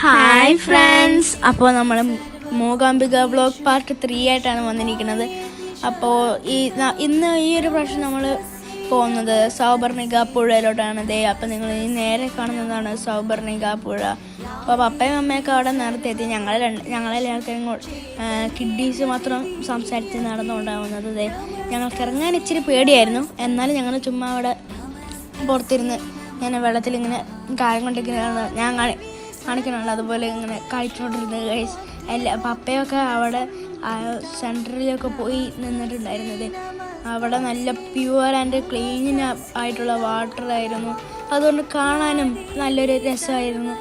Hi friends, അപ്പോൾ നമ്മൾ Mookambika vlog part 3 ആയിട്ടാണ് വന്നിരിക്കുന്നത്. അപ്പോൾ ഇന്ന് ഈ ഒരു പ്രാവശ്യം നമ്മൾ പോകുന്നത് സൗപർണിക പുഴയിലോട്ടാണ്. അപ്പോൾ നിങ്ങൾ ഈ നേരെ കാണുന്നതാണ് സൗപർണിക പുഴ. അപ്പോൾ പപ്പയും അമ്മയൊക്കെ അവിടെ നേരത്തെ എത്തി. ഞങ്ങളെല്ലാവർക്കും കിഡ്ഡീസ് മാത്രം സംസാരിച്ച് നടന്നുകൊണ്ടാവുന്നത്. ഞങ്ങൾക്ക് ഇറങ്ങാൻ ഇച്ചിരി പേടിയായിരുന്നു. എന്നാലും ഞങ്ങൾ ചുമ്മാ അവിടെ പുറത്തിരുന്ന് ഇങ്ങനെ വെള്ളത്തിൽ ഇങ്ങനെ കാര്യം കൊണ്ടിരിക്കുന്ന ഞാൻ കാണിക്കണമല്ലോ, അതുപോലെ ഇങ്ങനെ കളിച്ചുകൊണ്ടിരുന്നത്. പപ്പയൊക്കെ അവിടെ സെൻറ്ററിലൊക്കെ പോയി നിന്നിട്ടുണ്ടായിരുന്നത്. അവിടെ നല്ല പ്യുവർ ആൻഡ് ക്ലീൻ ആയിട്ടുള്ള വാട്ടറായിരുന്നു. അതുകൊണ്ട് കാണാനും നല്ലൊരു രസമായിരുന്നു.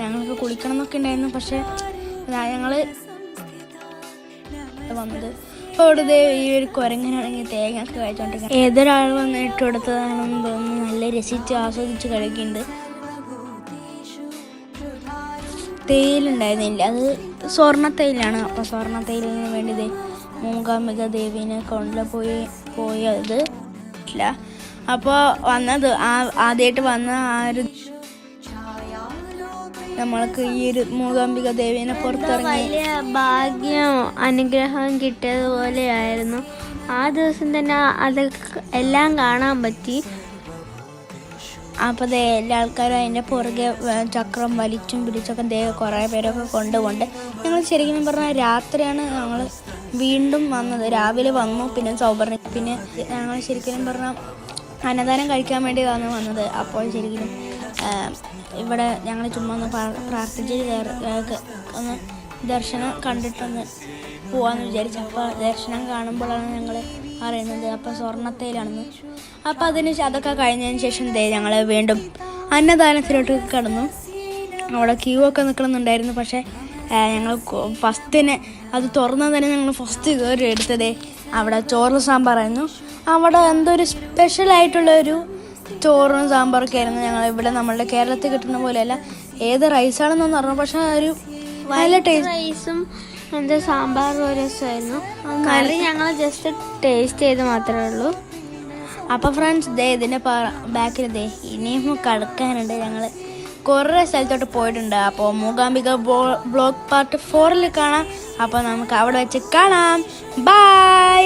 ഞങ്ങൾക്ക് കുളിക്കണം എന്നൊക്കെ ഉണ്ടായിരുന്നു. പക്ഷേ ഞങ്ങൾ വന്നത് അപ്പോൾ അവിടെ ഈ ഒരു കുരങ്ങനാണെങ്കിൽ തേങ്ങയൊക്കെ കഴിച്ചുകൊണ്ടിരിക്കുന്നത്. ഏതൊരാൾ വന്ന് ഇട്ട് കൊടുത്തതാണെന്ന് തോന്നുന്നു. നല്ല രസിച്ച് ആസ്വദിച്ച് കഴിക്കുന്നുണ്ട്. തേയിലുണ്ടായിരുന്നില്ല, അത് സ്വർണ്ണ തേയിലാണ്. അപ്പോൾ സ്വർണ്ണ തേയിലിന് വേണ്ടി മൂകാംബിക ദേവീനെ പോയത് ഇല്ല. അപ്പോൾ വന്നത് ആദ്യമായിട്ട് വന്ന ആ ഒരു നമ്മൾക്ക് ഈ ഒരു മൂകാംബിക ദേവീനെ പുറത്തിറങ്ങി വലിയ ഭാഗ്യം അനുഗ്രഹം കിട്ടിയതുപോലെയായിരുന്നു. ആ ദിവസം തന്നെ അതൊക്കെ എല്ലാം കാണാൻ പറ്റി. അപ്പോൾ എല്ലാ ആൾക്കാരും അതിൻ്റെ പുറകെ ചക്രം വലിച്ചും പിടിച്ചൊക്കെ കുറേ പേരൊക്കെ കൊണ്ടുപോണ്ട്. ഞങ്ങൾ ശരിക്കും പറഞ്ഞാൽ രാത്രിയാണ് ഞങ്ങൾ വീണ്ടും വന്നത്. രാവിലെ വന്നു, പിന്നെ സൗപർണിക, പിന്നെ ഞങ്ങൾ ശരിക്കും പറഞ്ഞാൽ അന്നദാനം കഴിക്കാൻ വേണ്ടിയാണ് വന്നത്. അപ്പോൾ ശരിക്കും ഇവിടെ ഞങ്ങൾ ചുമ്മാ ഒന്ന് പ്രാർത്ഥിച്ച് ഒന്ന് ദർശനം കണ്ടിട്ടൊന്ന് പോവാമെന്ന് വിചാരിച്ചു. അപ്പോൾ ദർശനം കാണുമ്പോഴാണ് ഞങ്ങൾ അറിയുന്നത് അപ്പോൾ സ്വർണ്ണത്തേലാണെന്ന്. അപ്പോൾ അതൊക്കെ കഴിഞ്ഞതിന് ശേഷം ഞങ്ങൾ വീണ്ടും അന്നദാനത്തിലോട്ട് കടന്നു. അവിടെ ക്യൂ ഒക്കെ നിൽക്കണമെന്നുണ്ടായിരുന്നു. പക്ഷേ ഞങ്ങൾ ഫസ്റ്റിന് അത് തുറന്നാൽ തന്നെ ഞങ്ങൾ ഫസ്റ്റ് കയറി എടുത്തത് അവിടെ ചോറ് സാമ്പാറായിരുന്നു. അവിടെ എന്തോ ഒരു സ്പെഷ്യലായിട്ടുള്ളൊരു ചോറും സാമ്പാറൊക്കെ ആയിരുന്നു. ഞങ്ങൾ ഇവിടെ നമ്മളുടെ കേരളത്തിൽ കിട്ടുന്ന പോലെയല്ല, ഏത് റൈസാണെന്നൊന്നും പറഞ്ഞു. പക്ഷെ ഒരു നല്ല റൈസും എന്താ സാമ്പാറും രസമായിരുന്നു. കറി ഞങ്ങൾ ജസ്റ്റ് ടേസ്റ്റ് ചെയ്ത് മാത്രമേ ഉള്ളൂ. അപ്പോൾ ഫ്രണ്ട്സ് ഇതിൻ്റെ ബാക്കിൽ ഇനിയും കിടക്കാനുണ്ട്. ഞങ്ങൾ കുറേ സ്ഥലത്തോട്ട് പോയിട്ടുണ്ട്. അപ്പോൾ മൂകാംബിക വ്ലോഗ് പാർട്ട് 4 കാണാം. അപ്പോൾ നമുക്ക് അവിടെ വെച്ച് കാണാം. ബൈ.